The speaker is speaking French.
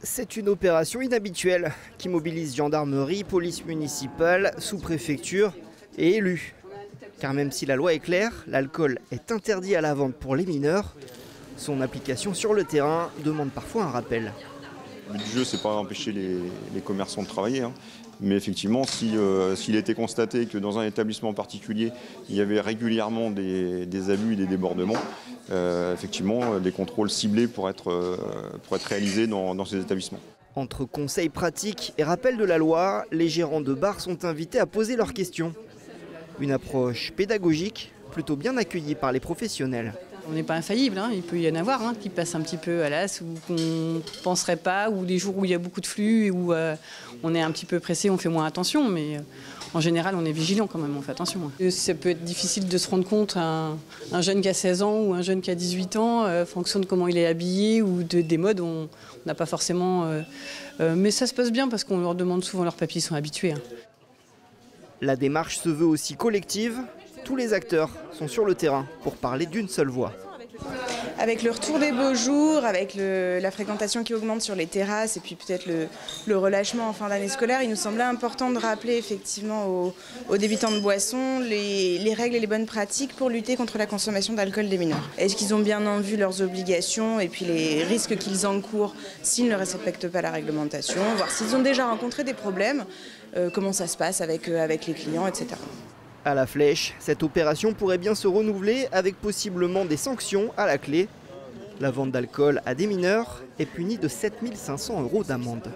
C'est une opération inhabituelle qui mobilise gendarmerie, police municipale, sous-préfecture et élus. Car même si la loi est claire, l'alcool est interdit à la vente pour les mineurs. Son application sur le terrain demande parfois un rappel. Le but du jeu, c'est pas empêcher les commerçants de travailler, hein. Mais effectivement, s'il était constaté que dans un établissement particulier, il y avait régulièrement des abus et des débordements, effectivement, des contrôles ciblés pour être réalisés dans ces établissements. Entre conseils pratiques et rappel de la loi, les gérants de bars sont invités à poser leurs questions. Une approche pédagogique plutôt bien accueillie par les professionnels. On n'est pas infaillible, hein. Il peut y en avoir qui passent un petit peu à l'as ou qu'on ne penserait pas, ou des jours où il y a beaucoup de flux et où on est un petit peu pressé, on fait moins attention, mais en général on est vigilant quand même, on fait attention. Ça peut être difficile de se rendre compte, un jeune qui a 16 ans ou un jeune qui a 18 ans, en fonction de comment il est habillé ou des modes, on n'a pas forcément... mais ça se passe bien parce qu'on leur demande souvent leurs papiers, ils sont habitués. La démarche se veut aussi collective. Tous les acteurs sont sur le terrain pour parler d'une seule voix. Avec le retour des beaux jours, avec la fréquentation qui augmente sur les terrasses et puis peut-être le relâchement en fin d'année scolaire, il nous semblait important de rappeler effectivement aux débitants de boissons les règles et les bonnes pratiques pour lutter contre la consommation d'alcool des mineurs. Est-ce qu'ils ont bien en vue leurs obligations et puis les risques qu'ils encourent s'ils ne respectent pas la réglementation, voir s'ils ont déjà rencontré des problèmes, comment ça se passe avec les clients, etc. À la flèche, cette opération pourrait bien se renouveler avec possiblement des sanctions à la clé. La vente d'alcool à des mineurs est punie de 7 500 € d'amende.